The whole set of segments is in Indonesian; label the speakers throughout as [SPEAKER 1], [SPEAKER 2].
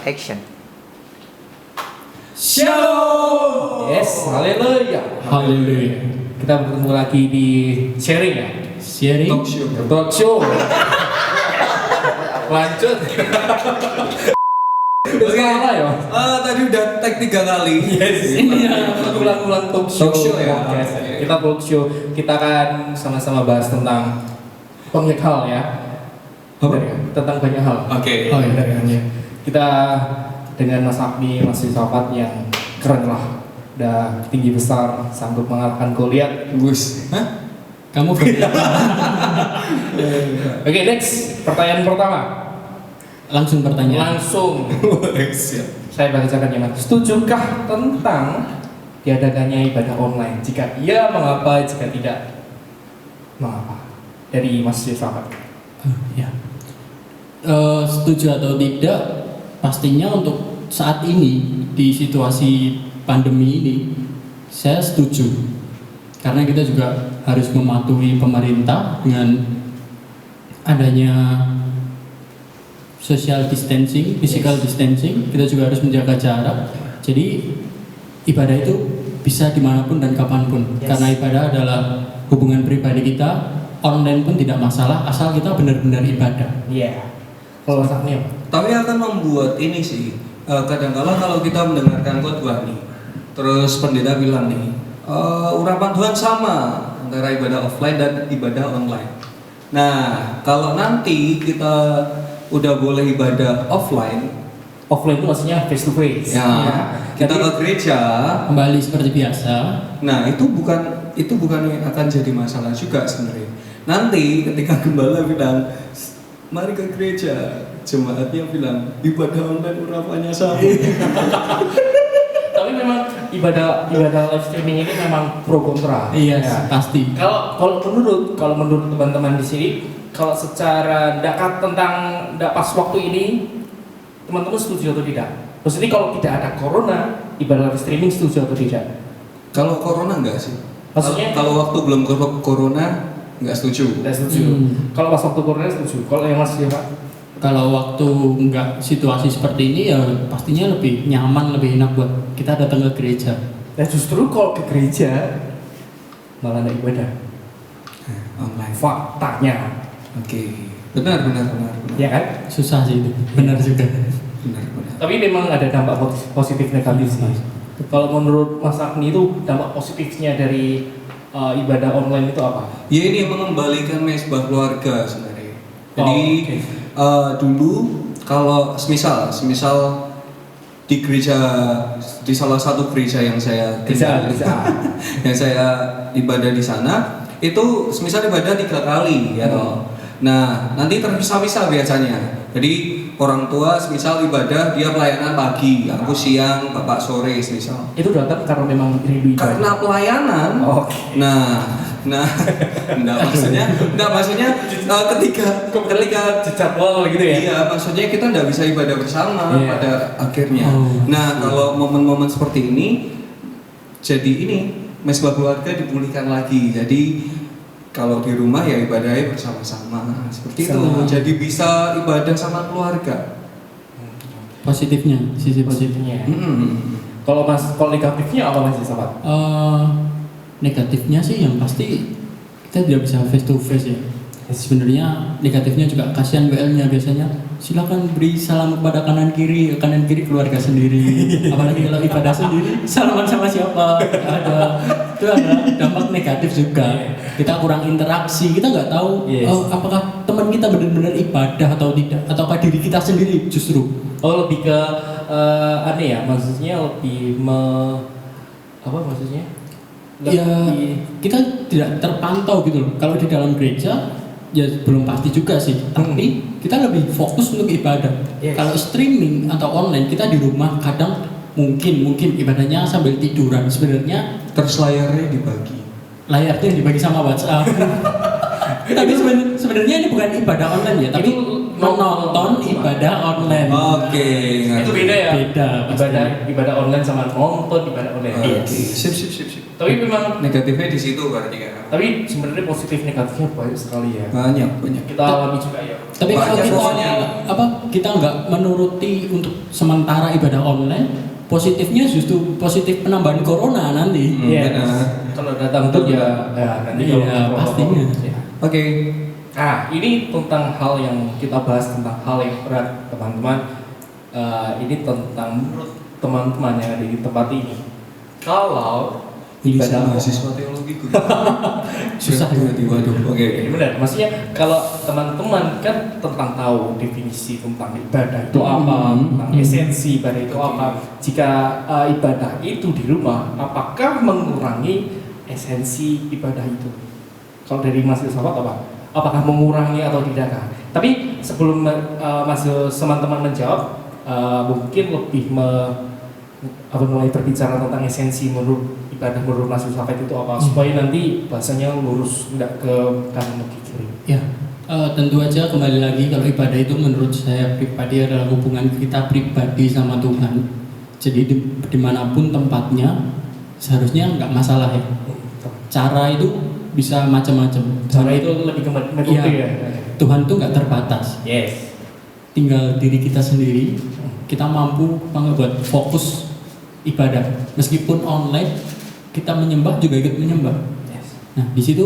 [SPEAKER 1] action.
[SPEAKER 2] Shalom.
[SPEAKER 3] Yes, haleluya.
[SPEAKER 2] Haleluya.
[SPEAKER 3] Kita bertemu lagi di sharing ya.
[SPEAKER 2] Sharing.
[SPEAKER 3] Talk show. Lanjut.
[SPEAKER 1] Oke.
[SPEAKER 3] Salah ya.
[SPEAKER 1] Tadi udah tag 3 kali.
[SPEAKER 3] Yes. Ini ulang-ulang talk show.
[SPEAKER 1] Talk show ya.
[SPEAKER 3] Podcast. Kita talk show. Kita akan sama-sama bahas tentang banyak hal ya.
[SPEAKER 1] Apa?
[SPEAKER 3] Tentang banyak hal.
[SPEAKER 1] Oke.
[SPEAKER 3] Oh iya. Kita dengan Mas Agni, Mas sahabat yang keren lah. Udah tinggi besar, sanggup mengalahkan Goliat.
[SPEAKER 1] Gus. Hah?
[SPEAKER 2] Kamu
[SPEAKER 3] Oke, next. Pertanyaan pertama.
[SPEAKER 2] langsung pertanyaan.
[SPEAKER 3] Langsung.
[SPEAKER 1] Siap.
[SPEAKER 3] Saya bacakan ya, Mas. Setujukah tentang diadakannya ibadah online? Jika iya, mengapa? Jika tidak, mengapa? Dari Mas sahabat.
[SPEAKER 2] Ya. Setuju atau tidak? Pastinya untuk saat ini di situasi pandemi ini, saya setuju. Karena kita juga harus mematuhi pemerintah dengan adanya social distancing, physical distancing. Kita juga harus menjaga jarak. Jadi ibadah itu bisa dimanapun dan kapanpun.
[SPEAKER 3] Yes.
[SPEAKER 2] Karena ibadah adalah hubungan pribadi kita. Online pun tidak masalah asal kita benar-benar ibadah.
[SPEAKER 3] Iya. Kalau Mas Agni,
[SPEAKER 1] Tapi akan membuat ini sih. Kadang-kala kalau kita mendengarkan khotbah nih, terus pendeta bilang nih, urapan Tuhan sama antara ibadah offline dan ibadah online. Nah, kalau nanti kita udah boleh ibadah offline,
[SPEAKER 3] offline itu maksudnya face to face.
[SPEAKER 1] ya, kita ke gereja.
[SPEAKER 2] Kembali seperti biasa.
[SPEAKER 1] Nah, itu bukan yang akan jadi masalah juga sebenarnya. Nanti ketika gembala bilang, mari ke gereja, jemaatnya bilang ibadah online urapannya sama.
[SPEAKER 3] Tapi memang ibadah live streaming ini memang pro kontra.
[SPEAKER 2] Iya,
[SPEAKER 3] Ya.
[SPEAKER 2] pasti.
[SPEAKER 3] Kalau menurut teman-teman di sini, kalau secara ndak pas waktu ini, teman-teman setuju atau tidak? Maksudnya kalau tidak ada corona, ibadah live streaming setuju atau tidak?
[SPEAKER 1] Kalau corona enggak sih?
[SPEAKER 3] Maksudnya?
[SPEAKER 1] Kalau waktu belum corona enggak setuju.
[SPEAKER 3] Tidak setuju. Kalau pas waktu corona setuju. Kalau yang Mas Pak?
[SPEAKER 2] Kalau waktu nggak situasi seperti ini ya pastinya lebih nyaman, lebih enak buat kita datang ke gereja.
[SPEAKER 3] Nah justru kalau ke gereja malah ada ibadah.
[SPEAKER 1] Online.
[SPEAKER 3] Faktanya,
[SPEAKER 1] Oke. Benar.
[SPEAKER 3] ya kan?
[SPEAKER 2] Susah sih itu, benar juga.
[SPEAKER 1] Benar.
[SPEAKER 3] Tapi memang ada dampak positif negatif sih. Kalau menurut Mas Agni itu dampak positifnya dari ibadah online itu apa?
[SPEAKER 1] Ya ini mengembalikan mesbah keluarga sebenarnya. Jadi
[SPEAKER 3] Oh,
[SPEAKER 1] dulu kalau semisal di gereja, di salah satu gereja yang saya
[SPEAKER 3] Bisa.
[SPEAKER 1] yang saya ibadah di sana itu semisal ibadah 3 kali ya toh. Nah nanti terpisah-pisah biasanya. Jadi orang tua semisal ibadah dia pelayanan pagi, aku siang, bapak sore semisal.
[SPEAKER 3] Itu datang karena memang rindu ibadah.
[SPEAKER 1] Karena pelayanan.
[SPEAKER 3] Oke.
[SPEAKER 1] Nah, enggak maksudnya ketika
[SPEAKER 3] Jadwal gitu ya?
[SPEAKER 1] iya, maksudnya kita enggak bisa ibadah bersama
[SPEAKER 3] Iya.
[SPEAKER 1] pada akhirnya.
[SPEAKER 2] Oh.
[SPEAKER 1] Nah, kalau momen-momen seperti ini, jadi ini mesbah keluarga dipulihkan lagi. Jadi kalau di rumah ya ibadahnya bersama-sama seperti itu.
[SPEAKER 3] Sama.
[SPEAKER 1] Jadi bisa ibadah sama keluarga.
[SPEAKER 2] Positifnya, sisi positifnya.
[SPEAKER 3] Kalau negatifnya apa Mas sahabat?
[SPEAKER 2] Negatifnya sih yang pasti kita tidak bisa face to face ya. Sebenarnya negatifnya juga kasihan WL-nya biasanya. Silakan beri salam kepada kanan kiri keluarga sendiri. Apalagi kalau ibadah sendiri, salaman sama siapa? Itu ada dampak negatif juga. Kita kurang interaksi, kita nggak tahu
[SPEAKER 3] Yes.
[SPEAKER 2] apakah teman kita benar-benar ibadah atau tidak, ataukah diri kita sendiri justru.
[SPEAKER 3] Oh lebih ke aneh ya, maksudnya lebih apa maksudnya?
[SPEAKER 2] Ya kita tidak terpantau gitu loh. Kalau di dalam gereja ya belum pasti juga sih, tapi kita lebih fokus untuk ibadah.
[SPEAKER 3] Yes.
[SPEAKER 2] Kalau streaming atau online kita di rumah kadang mungkin ibadahnya sambil tiduran. Sebenarnya
[SPEAKER 1] Terus layarnya dibagi.
[SPEAKER 2] layarnya dibagi sama WhatsApp. Tapi sebenarnya ini bukan ibadah online ya, tapi
[SPEAKER 3] Itu
[SPEAKER 2] menonton ibadah online.
[SPEAKER 1] Oke,
[SPEAKER 3] Itu beda ya?
[SPEAKER 2] Beda,
[SPEAKER 3] Ibadah online sama nonton ibadah online.
[SPEAKER 1] Oke.
[SPEAKER 3] Yes.
[SPEAKER 1] Sip.
[SPEAKER 3] Tapi memang
[SPEAKER 1] Negatifnya di situ berarti kan.
[SPEAKER 3] tapi sebenarnya positif negatifnya banyak sekali ya.
[SPEAKER 1] Banyak.
[SPEAKER 3] Kita alami juga ya.
[SPEAKER 2] Tapi kalau
[SPEAKER 1] Banyak
[SPEAKER 2] kita
[SPEAKER 1] pokoknya.
[SPEAKER 2] kita nggak menuruti untuk sementara ibadah online, positifnya justru positif penambahan corona nanti.
[SPEAKER 3] Yes.
[SPEAKER 1] benar.
[SPEAKER 3] Kalau datang tuh ya nanti
[SPEAKER 2] Iya,
[SPEAKER 3] kalau
[SPEAKER 2] pastinya.
[SPEAKER 3] ya.
[SPEAKER 1] Oke.
[SPEAKER 3] Nah, ini tentang hal yang kita bahas tentang hal yang berat, teman-teman. Ini tentang menurut teman-teman yang ada di tempat ini. Kalau
[SPEAKER 1] Ini
[SPEAKER 3] ibadah
[SPEAKER 1] mahasiswa teologi gue.
[SPEAKER 2] Susah.
[SPEAKER 1] tiba-tiba. Oke.
[SPEAKER 3] Ini benar, maksudnya kalau teman-teman kan tentang tahu definisi tentang ibadah itu apa, tentang esensi ibadah itu apa. Jika ibadah itu di rumah, apakah mengurangi esensi ibadah itu? Kalau dari Mas Yusuf apa? Apakah mengurangi atau tidak? Tapi sebelum teman-teman menjawab, mungkin lebih mulai berbicara tentang esensi menurut ibadah menurut Mas Yusuf itu apa, supaya nanti bahasanya lurus, tidak ke kanan ke kiri.
[SPEAKER 2] Ya, tentu aja kembali lagi kalau ibadah itu menurut saya pribadi adalah hubungan kita pribadi sama Tuhan. Jadi dimanapun tempatnya seharusnya nggak masalah ya. Cara itu bisa macam-macam.
[SPEAKER 3] Cara itu lebih ke metode
[SPEAKER 2] Iya.
[SPEAKER 3] ya.
[SPEAKER 2] Tuhan tuh nggak terbatas.
[SPEAKER 3] Yes.
[SPEAKER 2] Tinggal diri kita sendiri, kita mampu buat fokus ibadah. Meskipun online, kita menyembah juga ikut menyembah.
[SPEAKER 3] Yes.
[SPEAKER 2] Nah, di situ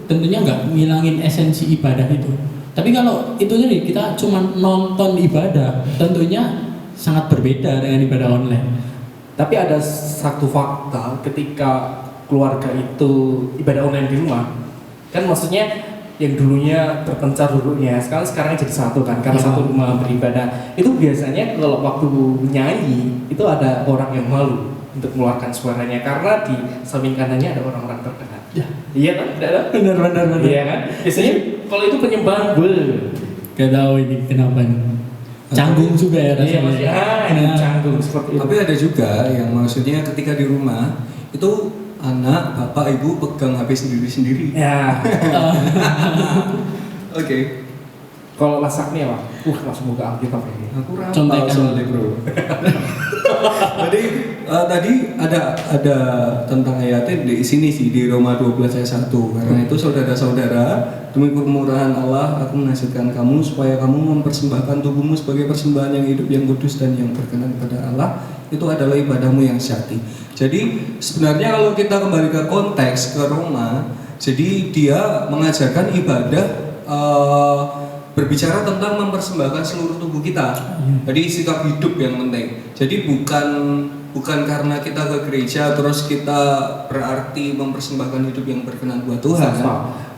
[SPEAKER 2] tentunya nggak ngilangin esensi ibadah itu. Tapi kalau itu nih kita cuma nonton ibadah, tentunya sangat berbeda dengan ibadah online.
[SPEAKER 3] Tapi ada satu fakta ketika keluarga itu ibadah online di rumah, kan maksudnya yang dulunya berpencar dulunya sekarang jadi satu kan, karena
[SPEAKER 2] Ya.
[SPEAKER 3] satu rumah beribadah. Itu biasanya kalau waktu nyanyi itu ada orang yang malu untuk mengeluarkan suaranya karena di samping kanannya ada orang-orang terdekat.
[SPEAKER 2] Ya.
[SPEAKER 3] Iya kan? Tidak ada?
[SPEAKER 2] Benar.
[SPEAKER 3] Iya kan? Biasanya kalau itu penyembahan
[SPEAKER 2] Gak tahu ini kenapa nih. Canggung juga ya
[SPEAKER 3] Iya,
[SPEAKER 2] rasanya.
[SPEAKER 3] maksudnya
[SPEAKER 2] Nah,
[SPEAKER 3] canggung seperti itu.
[SPEAKER 1] Tapi ada juga yang maksudnya ketika di rumah itu anak, bapak, ibu pegang HP sendiri-sendiri.
[SPEAKER 3] Ya.
[SPEAKER 1] Oke.
[SPEAKER 3] Kalau masak nih apa? Langsung buka Alkitab ini.
[SPEAKER 1] Aku
[SPEAKER 2] Contekan.
[SPEAKER 1] rapal soalnya bro. Tadi ada tentang ayatnya di sini sih di Roma 12 ayat 1. Karena itu saudara-saudara, demi kemurahan Allah aku menasihatkan kamu supaya kamu mempersembahkan tubuhmu sebagai persembahan yang hidup, yang kudus dan yang berkenan kepada Allah. Itu adalah ibadahmu yang syati. Jadi sebenarnya kalau kita kembali ke konteks ke Roma, jadi dia mengajarkan ibadah berbicara tentang mempersembahkan seluruh tubuh kita. Jadi sikap hidup yang penting. Jadi bukan karena kita ke gereja terus kita berarti mempersembahkan hidup yang berkenan buat Tuhan.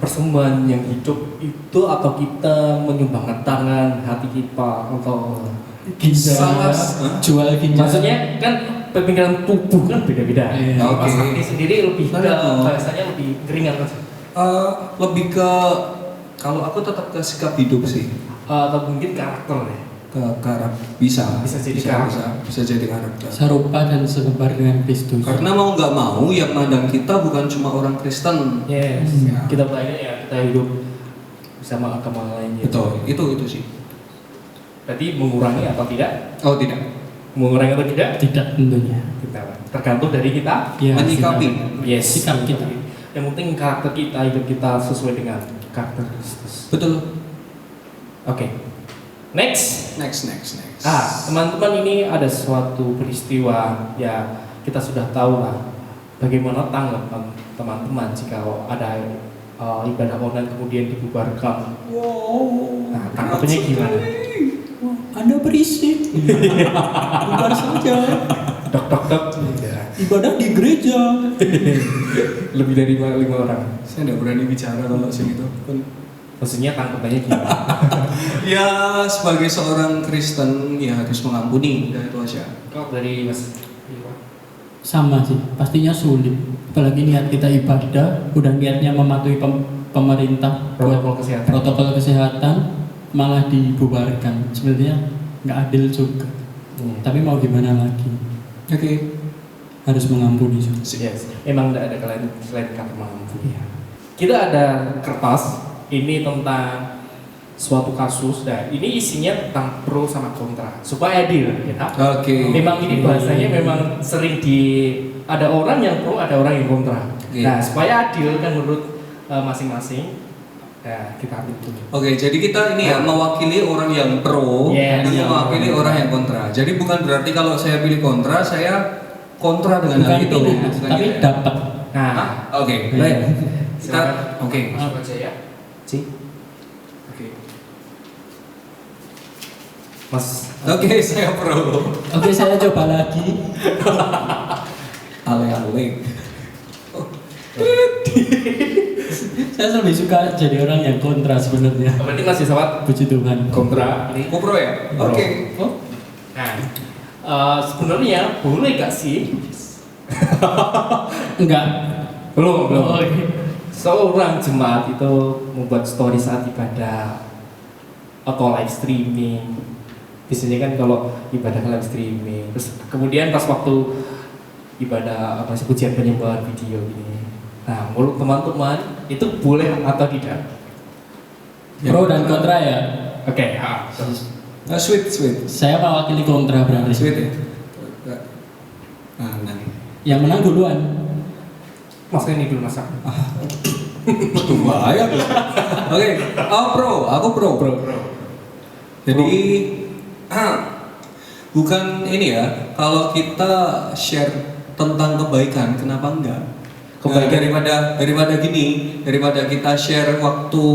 [SPEAKER 3] Persembahan yang hidup itu atau kita menyumbangkan tangan, hati kita atau
[SPEAKER 1] Salah.
[SPEAKER 2] jual ginjal.
[SPEAKER 3] maksudnya kan pemikiran tubuh kan beda-beda.
[SPEAKER 2] Iya.
[SPEAKER 3] Kalau
[SPEAKER 1] Oke.
[SPEAKER 3] sakti sendiri lebih ke
[SPEAKER 1] Nah,
[SPEAKER 3] bahasanya lebih ringan kan?
[SPEAKER 1] Lebih ke kalau aku tetap ke sikap hidup sih.
[SPEAKER 3] Atau mungkin karakter ya.
[SPEAKER 1] Ke karakter bisa
[SPEAKER 3] Bisa jadi karakter.
[SPEAKER 1] bisa jadi karakter.
[SPEAKER 2] Serupa dan segembar dengan Kristus.
[SPEAKER 1] Karena mau nggak mau yang mandang kita bukan cuma orang Kristen.
[SPEAKER 3] Yes.
[SPEAKER 1] Ya.
[SPEAKER 3] Kita belajar ya kita hidup bersama agama lainnya.
[SPEAKER 1] Betul, itu sih.
[SPEAKER 3] Berarti mengurangi atau tidak?
[SPEAKER 1] Oh tidak.
[SPEAKER 3] Mengurangi atau tidak?
[SPEAKER 2] Tidak tentunya.
[SPEAKER 3] Kita tergantung dari kita.
[SPEAKER 2] Ya,
[SPEAKER 1] Menyikapi.
[SPEAKER 3] Yes.
[SPEAKER 2] Sikap kita.
[SPEAKER 3] Yang penting karakter kita, hidup kita sesuai dengan karakter Kristus.
[SPEAKER 1] Betul.
[SPEAKER 3] Oke. Next.
[SPEAKER 1] Next.
[SPEAKER 3] Teman-teman, ini ada suatu peristiwa ya, kita sudah tahu lah bagaimana tanggapan teman-teman jika ada ibadah online kemudian dibubarkan.
[SPEAKER 2] Wow.
[SPEAKER 3] Nah, tanggapannya gimana?
[SPEAKER 2] Wah, Anda berisik. Bubar saja.
[SPEAKER 3] Dok.
[SPEAKER 2] Ibadah di gereja.
[SPEAKER 3] Lebih dari 5 orang.
[SPEAKER 1] Saya tidak berani bicara kalau segitu.
[SPEAKER 3] Maksudnya tanggapannya gimana?
[SPEAKER 1] Ya sebagai seorang Kristen ya harus mengampuni, udah itu aja.
[SPEAKER 3] Kalau dari Mas Iwan?
[SPEAKER 2] Sama sih, pastinya sulit. Apalagi niat kita ibadah, udah niatnya mematuhi pemerintah buat protokol kesehatan, malah dibubarkan. Sebenarnya nggak adil juga. Tapi mau gimana lagi?
[SPEAKER 1] Oke.
[SPEAKER 2] Harus mengampuni juga.
[SPEAKER 3] Yes. Emang tidak ada selain kata mengampuni. Kita ada kertas. Ini tentang suatu kasus. Nah, ini isinya tentang pro sama kontra supaya adil, ya.
[SPEAKER 1] Oke.
[SPEAKER 3] Memang ini bahasanya memang sering ada orang yang pro, ada orang yang kontra.
[SPEAKER 1] Oke.
[SPEAKER 3] Nah, supaya adil kan menurut masing-masing, Nah, kita ambil dulu.
[SPEAKER 1] Oke, jadi kita ini ya mewakili orang yang pro
[SPEAKER 3] Yes.
[SPEAKER 1] dan mewakili orang yang kontra. Jadi bukan berarti kalau saya pilih kontra, saya kontra dengan
[SPEAKER 2] Bukan
[SPEAKER 1] hal itu.
[SPEAKER 2] pilih,
[SPEAKER 1] Bukan
[SPEAKER 2] tapi
[SPEAKER 1] gitu.
[SPEAKER 2] dapat.
[SPEAKER 3] Nah,
[SPEAKER 1] Oke,
[SPEAKER 2] Iya.
[SPEAKER 1] baik. Kita
[SPEAKER 3] silakan.
[SPEAKER 1] oke.
[SPEAKER 3] Masuk aja ya. Ci.
[SPEAKER 1] Oke.
[SPEAKER 3] Mas.
[SPEAKER 1] Oke, saya pro.
[SPEAKER 2] Oke, saya coba lagi.
[SPEAKER 1] Ale-ale.
[SPEAKER 2] Saya lebih suka jadi orang yang kontra sebenarnya.
[SPEAKER 3] Berarti masih sobat
[SPEAKER 2] Puji Tuhan.
[SPEAKER 3] kontra. Ini.
[SPEAKER 1] Oh, pro ya?
[SPEAKER 3] Pro.
[SPEAKER 1] Oke.
[SPEAKER 2] Oh,
[SPEAKER 3] Nah, sebenarnya boleh gak sih?
[SPEAKER 2] enggak.
[SPEAKER 3] Belum.
[SPEAKER 2] Oh, oke.
[SPEAKER 3] Seorang jemaat itu membuat story saat ibadah atau live streaming. Biasanya kan kalau ibadah live streaming, terus kemudian pas waktu ibadah apa sih pujian penyembahan video ini. Nah, menurut teman-teman itu boleh atau tidak?
[SPEAKER 2] Pro dan kontra ya.
[SPEAKER 3] Oke,
[SPEAKER 1] Sweet.
[SPEAKER 2] Saya mewakili kontra berarti.
[SPEAKER 1] Sweet ya? Nah.
[SPEAKER 2] Yang menang duluan.
[SPEAKER 3] Mas ini dulu masak.
[SPEAKER 1] Itu bahaya tuh. Oke, aku pro. Jadi bukan ini ya, kalau kita share tentang kebaikan, kenapa enggak?
[SPEAKER 3] Kebaikan.
[SPEAKER 1] Daripada gini, daripada kita share waktu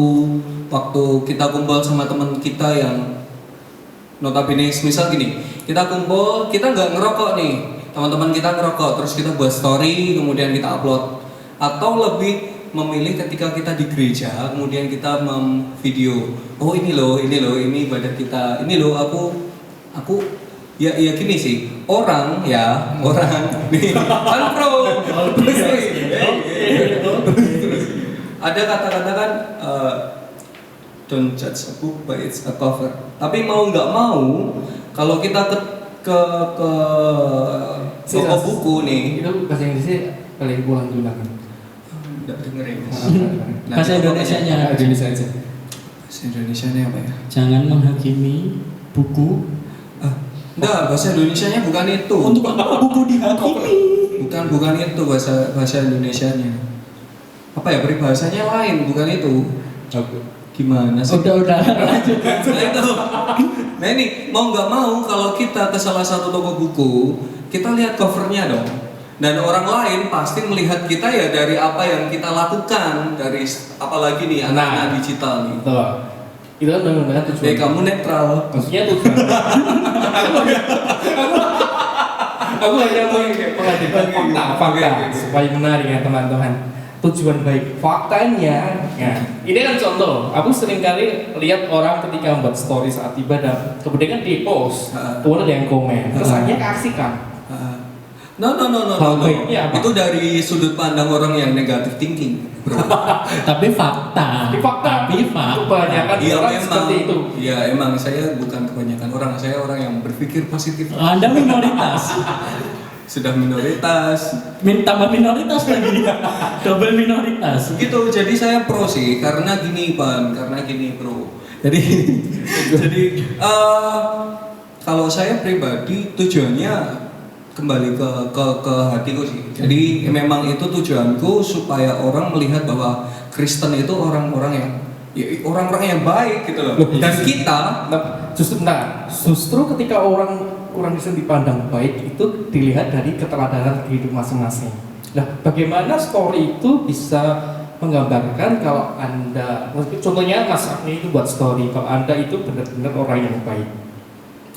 [SPEAKER 1] kita kumpul sama teman kita yang notabene misal gini, kita kumpul, kita nggak ngerokok nih, teman-teman kita ngerokok, terus kita buat story, kemudian kita upload, atau lebih memilih ketika kita di gereja, kemudian kita video, oh ini loh, ini ibadah kita, ini loh aku ya gini sih, orang nih kan pro, terus ada kata-kata kan don't judge a book by its a cover. Tapi mau nggak mau, kalau kita ke toko buku nih,
[SPEAKER 3] Itu bahasa Inggrisnya kalian pulang dulu kan?
[SPEAKER 1] nggak dengerin.
[SPEAKER 2] Bahasa Indonesianya.
[SPEAKER 3] Indonesia aja.
[SPEAKER 1] Bahasa Indonesianya apa ya?
[SPEAKER 2] Jangan menghakimi buku.
[SPEAKER 1] Enggak, bahasa Indonesianya bukan itu.
[SPEAKER 2] Untuk apa buku dihakimi?
[SPEAKER 1] Bukan itu bahasa Indonesianya. Apa ya, peribahasanya lain, bukan itu. Gimana sih?
[SPEAKER 2] Udah.
[SPEAKER 1] Nah itu. Nah ini mau nggak mau kalau kita ke salah satu toko buku, kita lihat covernya dong. Dan orang lain pasti melihat kita ya dari apa yang kita lakukan, dari apalagi nih anak-anak digital nih.
[SPEAKER 3] Betul. Itu kan benar-benar tujuan.
[SPEAKER 1] Kamu netral.
[SPEAKER 3] Maksudnya tujuan. Aku hanya menghadirkan fakta supaya menarik ya teman-teman. Tujuan baik faktanya, ya. Ini kan contoh. Aku sering kali lihat orang ketika membuat story saat ibadah, kemudian kan di post, kemudian ada yang komen, kesannya keasikan.
[SPEAKER 1] No.
[SPEAKER 3] Hal baiknya apa?
[SPEAKER 1] Itu dari sudut pandang orang yang negatif thinking, bro.
[SPEAKER 2] Tapi fakta.
[SPEAKER 3] Kebanyakan orang seperti itu.
[SPEAKER 1] Iya emang saya bukan kebanyakan orang, saya orang yang berpikir positif.
[SPEAKER 2] Anda minoritas.
[SPEAKER 1] Sudah minoritas.
[SPEAKER 2] Tambah minoritas lagi. Double minoritas.
[SPEAKER 1] Gitu, jadi saya pro sih, karena gini bro. Jadi kalau saya pribadi tujuannya kembali ke hatiku sih. Jadi memang itu tujuanku supaya orang melihat bahwa Kristen itu orang-orang yang baik gitu loh. Dan kita
[SPEAKER 3] justru ketika orang Kristen dipandang baik itu dilihat dari keteladanan hidup masing-masing. Nah, bagaimana story itu bisa menggambarkan kalau Anda, contohnya Mas Agni itu buat story, kalau Anda itu benar-benar orang yang baik.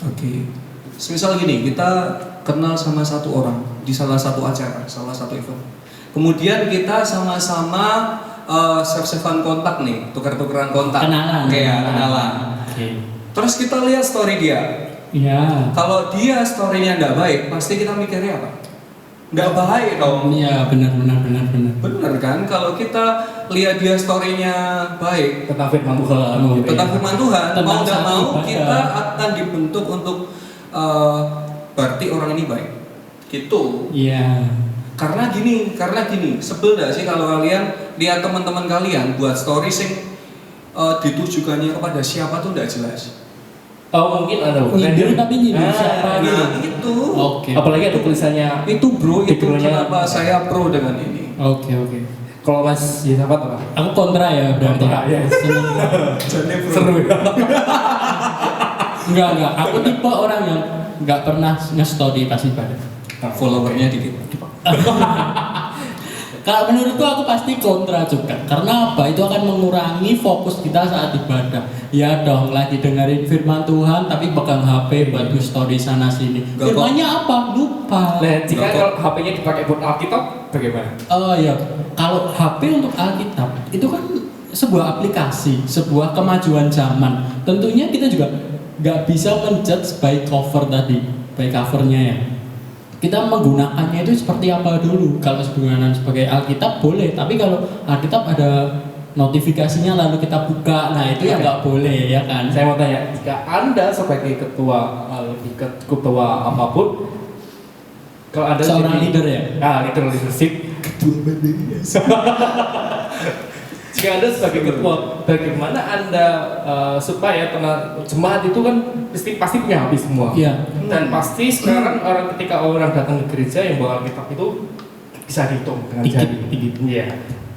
[SPEAKER 1] Oke. Misal gini, kita kenal sama satu orang di salah satu acara, salah satu event. Kemudian kita sama-sama save-savean kontak nih, tukar-tukaran kontak.
[SPEAKER 2] Kenalan.
[SPEAKER 1] Kenalan.
[SPEAKER 2] Oke.
[SPEAKER 1] Terus kita lihat story dia.
[SPEAKER 2] Iya.
[SPEAKER 1] Kalau dia story-nya nggak baik, pasti kita mikirnya apa? Nggak baik dong.
[SPEAKER 2] Iya, benar.
[SPEAKER 1] Bener kan? Kalau kita lihat dia story-nya baik,
[SPEAKER 3] Tentang firman Tuhan. Gitu
[SPEAKER 1] tentang
[SPEAKER 3] ya.
[SPEAKER 1] firman Tuhan,
[SPEAKER 2] Tentang
[SPEAKER 1] mau nggak
[SPEAKER 2] saat
[SPEAKER 1] mau
[SPEAKER 2] ibadah.
[SPEAKER 1] kita akan dibentuk untuk berarti orang ini baik. Gitu.
[SPEAKER 2] Iya.
[SPEAKER 1] Karena gini, sebel gak sih kalau kalian lihat teman-teman kalian buat story sing ditujukannya kepada siapa tuh nggak jelas.
[SPEAKER 3] Oh mungkin ada.
[SPEAKER 2] Nyindir tapi nyindir siapa gitu.
[SPEAKER 1] Nah itu.
[SPEAKER 2] Oke.
[SPEAKER 3] Apalagi ada tulisannya
[SPEAKER 1] Itu bro, itu
[SPEAKER 3] Background-nya-
[SPEAKER 1] kenapa saya pro dengan ini.
[SPEAKER 2] Oke.
[SPEAKER 3] Kalau Mas Yosafat apa?
[SPEAKER 2] Aku kontra ya berarti.
[SPEAKER 3] Kontra, ya.
[SPEAKER 2] Seneng.
[SPEAKER 3] Seru ya.
[SPEAKER 2] Enggak. Aku tipe orang yang nggak pernah nge-story pas ibadah.
[SPEAKER 1] Followernya dikit.
[SPEAKER 2] Kalau menurutku aku pasti kontra juga. Karena apa? Itu akan mengurangi fokus kita saat ibadah. Ya dong, lagi dengerin firman Tuhan tapi pegang HP buat nge-story sana sini.
[SPEAKER 1] Nggak kok.
[SPEAKER 2] Firmannya apa? Lupa.
[SPEAKER 3] Nah, jika
[SPEAKER 1] Nggak,
[SPEAKER 3] kalau HP-nya dipakai buat Alkitab, bagaimana?
[SPEAKER 2] Oh ya, kalau HP untuk Alkitab itu kan sebuah aplikasi, sebuah kemajuan zaman. Tentunya kita juga nggak bisa menjudge by cover tadi, by covernya ya. Kita menggunakannya itu seperti apa dulu. Kalau sebagai Alkitab boleh, tapi kalau Alkitab ada notifikasinya lalu kita buka, nah itu ya nggak boleh ya kan.
[SPEAKER 3] Saya mau tanya, jika Anda sebagai ketua ketua apapun, kalau Anda
[SPEAKER 2] Seorang
[SPEAKER 3] jadi-
[SPEAKER 2] leader ya?
[SPEAKER 3] leadership. Jika Anda sebagai ketua, bagaimana Anda supaya jemaat itu kan pasti punya habis semua.
[SPEAKER 2] Iya.
[SPEAKER 3] Dan pasti sekarang ketika orang datang ke gereja yang bawa Alkitab itu bisa dihitung dengan jari. Iya.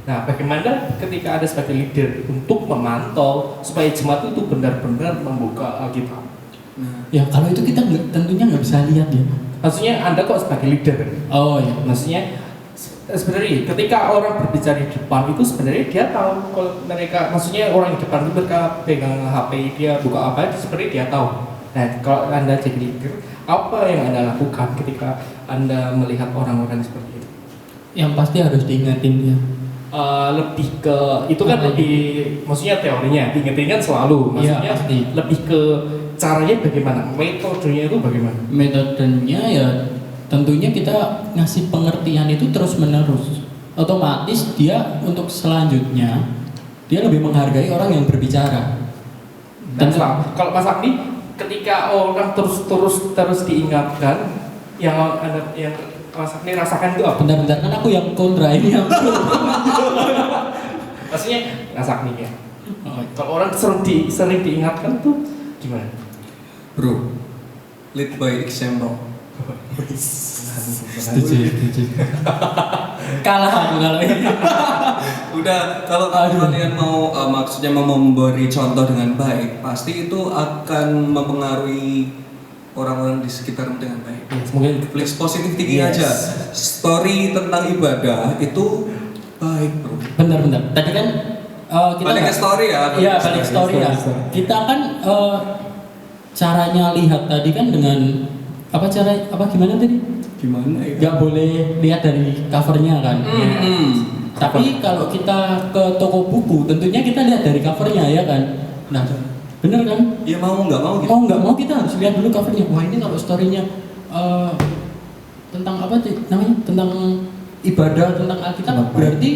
[SPEAKER 3] Nah, bagaimana ketika ada sebagai leader untuk memantau supaya jemaat itu benar-benar membuka Alkitab?
[SPEAKER 2] Ya kalau itu kita tentunya nggak bisa lihat ya.
[SPEAKER 3] Maksudnya Anda kok sebagai leader?
[SPEAKER 2] Oh ya.
[SPEAKER 3] Maksudnya sebenarnya ketika orang berbicara di depan itu sebenarnya dia tahu kalau mereka, maksudnya orang di depan itu mereka pegang HP, dia buka apa itu sebenarnya dia tahu. Nah, kalau Anda jadi leader, apa yang Anda lakukan ketika Anda melihat orang-orang seperti itu?
[SPEAKER 2] Yang pasti harus diingetin ya.
[SPEAKER 3] Lebih ke itu kan
[SPEAKER 2] Apa?
[SPEAKER 3] lebih, maksudnya teorinya diingetin kan selalu,
[SPEAKER 2] Iya,
[SPEAKER 3] maksudnya
[SPEAKER 2] pasti.
[SPEAKER 3] lebih ke caranya bagaimana, metodenya itu bagaimana?
[SPEAKER 2] Metodenya ya tentunya kita ngasih pengertian itu terus menerus. Otomatis dia untuk selanjutnya dia lebih menghargai orang yang berbicara.
[SPEAKER 3] Dan
[SPEAKER 2] Tentu-
[SPEAKER 3] kalau Mas Agni, ketika orang terus diingatkan, yang Anda yang Mas Agni rasakan itu apa?
[SPEAKER 2] Bentar-bentar kan aku yang kontra ini yang pro.
[SPEAKER 3] Maksudnya Mas Agni ya.
[SPEAKER 2] Oh,
[SPEAKER 3] Kalau orang sering diingatkan tuh gimana?
[SPEAKER 1] Bro, lead by example.
[SPEAKER 2] setuju. Kalah aku kalau ini.
[SPEAKER 1] Udah, kalau
[SPEAKER 2] Aduh.
[SPEAKER 1] kalian mau maksudnya mau memberi contoh dengan baik, pasti itu akan mempengaruhi orang-orang di sekitarmu dengan baik.
[SPEAKER 3] Ya, mungkin
[SPEAKER 1] Please positive thinking
[SPEAKER 3] Yes.
[SPEAKER 1] aja. Story tentang ibadah itu baik, bro.
[SPEAKER 2] Bentar-bentar. Tadi kan kita
[SPEAKER 1] Balik ke story ya.
[SPEAKER 2] Iya, balik story ya.
[SPEAKER 3] story.
[SPEAKER 2] Kita kan caranya lihat tadi kan dengan gimana tadi?
[SPEAKER 1] Gimana ya?
[SPEAKER 2] Nggak boleh lihat dari covernya kan. Tapi kalau kita ke toko buku, tentunya kita lihat dari covernya ya kan. Nah, bener kan?
[SPEAKER 1] Ya mau nggak mau gitu.
[SPEAKER 2] Mau nggak mau kita harus lihat dulu covernya. Wah ini kalau storynya tentang apa sih namanya? Tentang ibadah, tentang Alkitab, berarti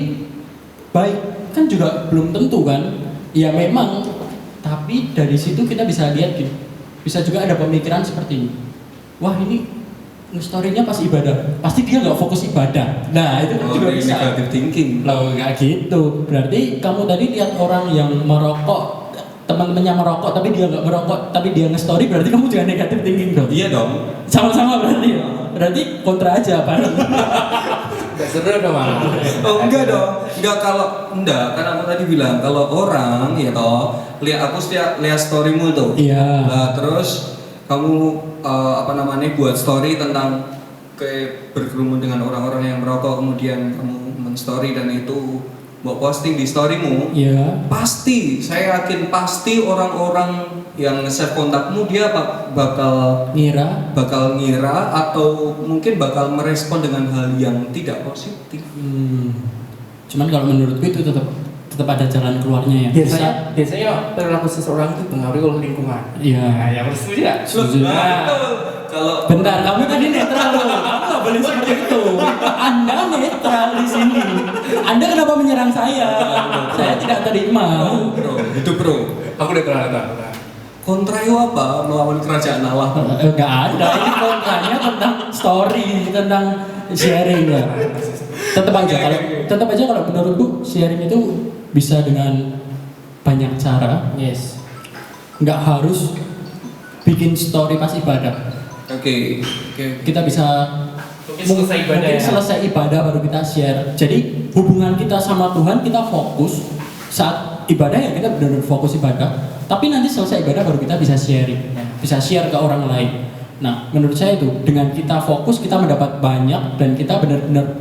[SPEAKER 2] baik kan juga belum tentu kan? Ya memang, tapi dari situ kita bisa lihat gitu. Bisa juga ada pemikiran seperti ini. Wah ini story-nya pas ibadah, pasti dia nggak fokus ibadah. Nah itu
[SPEAKER 1] Oh,
[SPEAKER 2] juga
[SPEAKER 1] ini
[SPEAKER 2] bisa.
[SPEAKER 1] negative thinking.
[SPEAKER 2] Loh nggak gitu. Berarti kamu tadi lihat orang yang merokok, teman-temannya merokok tapi dia nggak merokok, tapi dia nge-story, berarti kamu juga negatif thinking dong.
[SPEAKER 1] Iya dong.
[SPEAKER 2] Sama-sama berarti ya. Berarti kontra aja apa?
[SPEAKER 3] nggak seru dong malah.
[SPEAKER 1] Oh enggak dong. Enggak, kan aku tadi bilang kalau orang ya toh lihat aku lihat storymu tuh.
[SPEAKER 2] Iya.
[SPEAKER 1] Nah, terus kamu buat story tentang kayak berkerumun dengan orang-orang yang merokok, kemudian kamu men-story dan itu mau posting di storymu.
[SPEAKER 2] Iya.
[SPEAKER 1] Saya yakin pasti orang-orang yang nge-save kontakmu dia bakal ngira atau mungkin bakal merespon dengan hal yang tidak positif.
[SPEAKER 2] Cuman kalau menurutku itu tetap ada jalan keluarnya ya.
[SPEAKER 3] Biasanya perilaku seseorang itu pengaruh oleh lingkungan.
[SPEAKER 2] Iya.
[SPEAKER 3] Nah, yang harus setuju nggak?
[SPEAKER 2] Setuju.
[SPEAKER 1] Kalau
[SPEAKER 2] Bentar, kamu tadi netral loh. Kamu nggak boleh seperti itu. Anda netral di sini. Anda kenapa menyerang saya? Saya tidak terima.
[SPEAKER 1] bro,
[SPEAKER 3] Aku udah terang.
[SPEAKER 1] kontra itu apa melawan kerajaan Allah?
[SPEAKER 2] Nggak ada. Ini kontranya tentang story, tentang sharing ya. Tetap aja kalau menurutku sharing itu bisa dengan banyak cara.
[SPEAKER 3] Yes.
[SPEAKER 2] Nggak harus bikin story pas ibadah.
[SPEAKER 1] Oke.
[SPEAKER 2] Kita bisa Mungkin selesai ibadah baru kita share. Jadi hubungan kita sama Tuhan kita fokus saat ibadah ya kita benar-benar fokus ibadah. Tapi nanti selesai ibadah baru kita bisa sharing, bisa share ke orang lain. Nah, menurut saya itu dengan kita fokus kita mendapat banyak dan kita benar-benar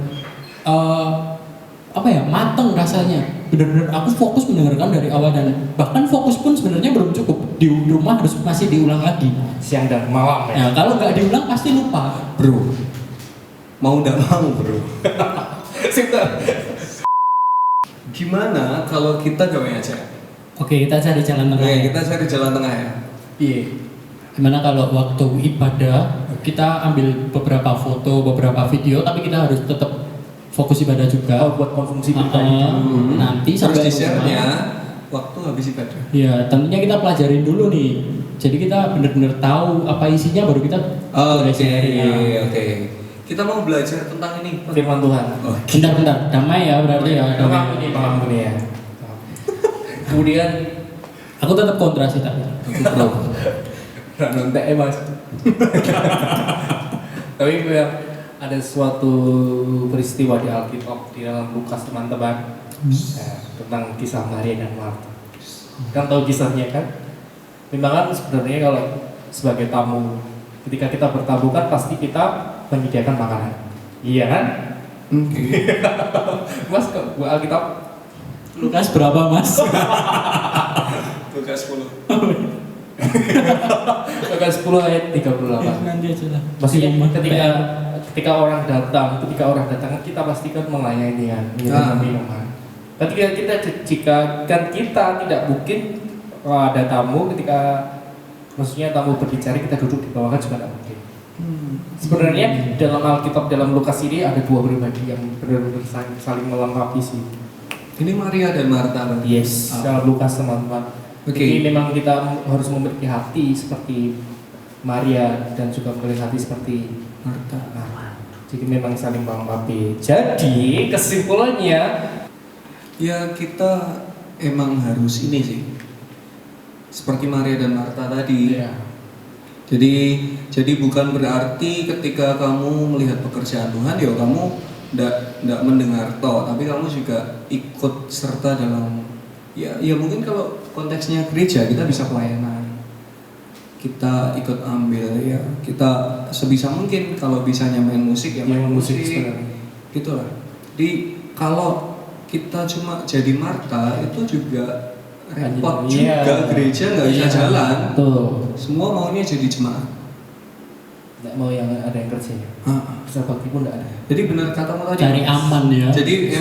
[SPEAKER 2] mateng rasanya. Benar-benar aku fokus mendengarkan dari awal dan bahkan fokus pun sebenarnya belum cukup. Di rumah harus masih diulang lagi
[SPEAKER 3] siang dan malam ya.
[SPEAKER 2] Nah, kalau nggak diulang pasti lupa,
[SPEAKER 1] bro. Mau nggak mau, bro. Gimana kalau kita gawin aja?
[SPEAKER 2] Oke, kita cari jalan tengah.
[SPEAKER 1] Oke, kita cari jalan tengah ya.
[SPEAKER 2] Iya. Gimana kalau waktu ibadah kita ambil beberapa foto, beberapa video, tapi kita harus tetap fokus ibadah juga.
[SPEAKER 3] Oh, buat konsumsi pribadi.
[SPEAKER 2] Nanti
[SPEAKER 1] Terus
[SPEAKER 2] sampai
[SPEAKER 1] di share-nya waktu habis ibadah.
[SPEAKER 2] Ya, tentunya kita pelajarin dulu nih. Jadi kita benar-benar tahu apa isinya baru kita boleh sharing.
[SPEAKER 1] Oke. Kita mau belajar tentang ini.
[SPEAKER 3] Firman Tuhan.
[SPEAKER 2] Bentar, damai ya berarti ya.
[SPEAKER 3] Paham ini ya. Kemudian
[SPEAKER 2] Aku tetap kontra sih tapi.
[SPEAKER 3] nontek mas. Tapi ada suatu peristiwa di Alkitab di dalam Lukas teman-teman tentang kisah Maria dan Marta. Kan tahu kisahnya kan? Memang kan sebenarnya kalau sebagai tamu ketika kita bertamu kan pasti kita menyediakan makanan. Iya kan? Mas kok buat Alkitab?
[SPEAKER 2] Lukas berapa mas?
[SPEAKER 1] Lukas 10.
[SPEAKER 3] Lukas 10 ayat 38.
[SPEAKER 2] Nanti aja lah.
[SPEAKER 3] Maksudnya ketika orang datang kita pastikan melayani kan, menyediakan minuman. Jika kita tidak mungkin ada tamu ketika maksudnya tamu berbicara kita duduk di bawah kan juga tidak mungkin. Sebenarnya dalam Alkitab dalam Lukas ini ada dua pribadi yang benar-benar saling melengkapi sih.
[SPEAKER 1] Ini Maria dan Marta.
[SPEAKER 3] Yes, dalam Lukas teman-teman. Jadi memang kita harus memiliki hati seperti Maria dan juga memiliki hati seperti Marta. Jadi memang saling melengkapi. Jadi kesimpulannya
[SPEAKER 1] ya kita emang harus ini sih. Seperti Maria dan Marta tadi.
[SPEAKER 3] ya,
[SPEAKER 1] Jadi bukan berarti ketika kamu melihat pekerjaan Tuhan ya kamu nggak mendengar toh, tapi kamu juga ikut serta dalam ya mungkin kalau konteksnya gereja kita bisa pelayanan, kita ikut ambil ya, kita sebisa mungkin kalau bisanya main musik ya main musik gitulah. Jadi kalau kita cuma jadi Marta itu juga repot juga, gereja nggak bisa jalan.
[SPEAKER 3] Tuh.
[SPEAKER 1] Semua maunya jadi jemaat.
[SPEAKER 3] Nggak mau yang ada yang kerja. Kerja bakti pun nggak ada.
[SPEAKER 1] Jadi benar katamu tadi.
[SPEAKER 2] Cari aman ya.
[SPEAKER 1] Jadi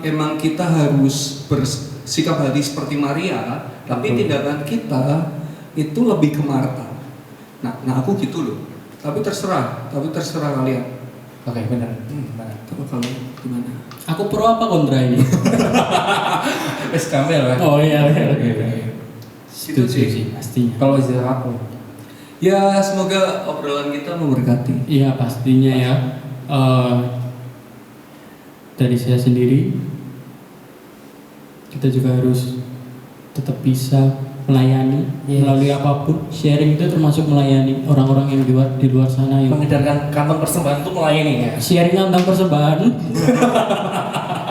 [SPEAKER 1] emang kita harus bersikap hati seperti Maria, tapi tindakan kita itu lebih ke Marta. Nah aku gitu loh. Tapi terserah kalian.
[SPEAKER 3] Oke, benar.
[SPEAKER 1] Kalau kalian gimana?
[SPEAKER 2] Aku pro apa kontra ini?
[SPEAKER 3] Wes kamel lah.
[SPEAKER 2] Oh iya.
[SPEAKER 1] Itu sih
[SPEAKER 2] pastinya.
[SPEAKER 3] Kalau istilah aku.
[SPEAKER 1] Ya semoga obrolan kita memberkati.
[SPEAKER 2] Iya pastinya ya. Dari saya sendiri, kita juga harus tetap bisa melayani melalui apapun. Sharing itu termasuk melayani orang-orang yang di luar sana yang
[SPEAKER 3] Mengedarkan kantong persembahan itu melayani ya.
[SPEAKER 2] sharing kantong persembahan.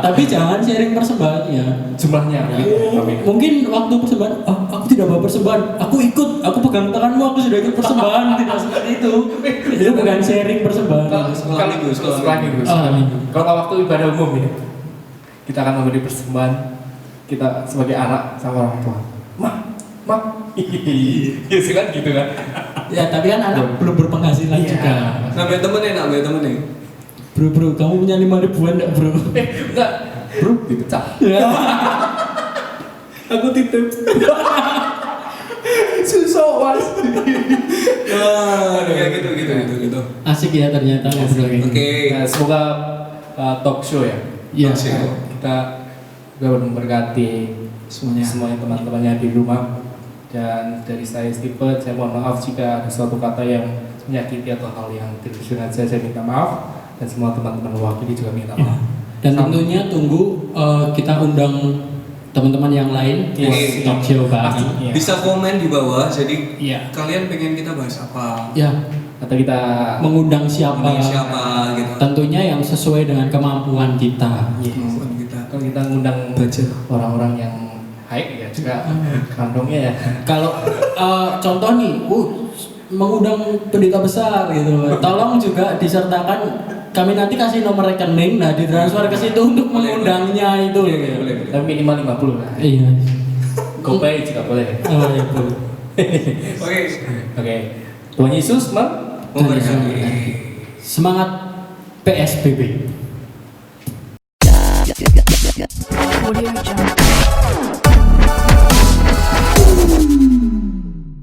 [SPEAKER 2] Tapi jangan sharing persembahannya.
[SPEAKER 3] Jumlahnya.
[SPEAKER 2] Mungkin waktu persembahan, aku tidak bawa persembahan, aku ikut, aku pegang tanganmu, aku sudah ikut persembahan. Tidak seperti itu. Itu bukan sharing persembahan.
[SPEAKER 1] Sekolah minggu.
[SPEAKER 3] Kalau waktu ibadah umum ya, kita akan memberi persembahan kita sebagai anak sama orang tua. Mak, ya sih kan gitu kan.
[SPEAKER 2] Ya tapi kan anak belum berpenghasilan juga.
[SPEAKER 1] Nambah temen nih.
[SPEAKER 2] Bro, kamu punya 5 ribuan enggak bro?
[SPEAKER 3] Enggak, bro, dipecah.
[SPEAKER 2] Ya. Aku titip.
[SPEAKER 3] Susah mas.
[SPEAKER 1] Ya gitu.
[SPEAKER 2] Asik ya ternyata ngobrol kayak
[SPEAKER 1] Oke.
[SPEAKER 3] Nah, semoga talk show ya.
[SPEAKER 2] Iya.
[SPEAKER 3] Kita juga memberkati semuanya teman-temannya di rumah. Dan dari saya Steven, saya mohon maaf jika ada suatu kata yang menyakiti atau hal yang tidak sengaja, saya minta maaf. Dan semua teman-teman wakili juga minta maaf.
[SPEAKER 2] Dan tentunya tunggu kita undang teman-teman yang lain talk show bareng.
[SPEAKER 1] Bisa komen di bawah. Jadi
[SPEAKER 2] Iya.
[SPEAKER 1] kalian pengen kita bahas apa?
[SPEAKER 2] Ya.
[SPEAKER 3] atau kita
[SPEAKER 2] Mengundang siapa?
[SPEAKER 1] Undang siapa gitu.
[SPEAKER 2] Tentunya yang sesuai dengan kemampuan kita.
[SPEAKER 1] Kemampuan kita.
[SPEAKER 3] kalau kita ngundang
[SPEAKER 1] Budget.
[SPEAKER 3] orang-orang yang high ya juga kantongnya ya.
[SPEAKER 2] Kalau contoh nih, mengundang pendeta besar gitu, tolong juga disertakan. Kami nanti kasih nomor rekening, nah ditransfer ke situ untuk mengundangnya itu.
[SPEAKER 1] Boleh.
[SPEAKER 3] Tapi minimal 50 lah.
[SPEAKER 2] Iya.
[SPEAKER 3] GoPay juga boleh.
[SPEAKER 2] Oh iya boleh.
[SPEAKER 1] Oke.
[SPEAKER 3] Oke. Tuhan Yesus
[SPEAKER 1] Memberkati.
[SPEAKER 2] Semangat PSBB.
[SPEAKER 4] Audio Jungle.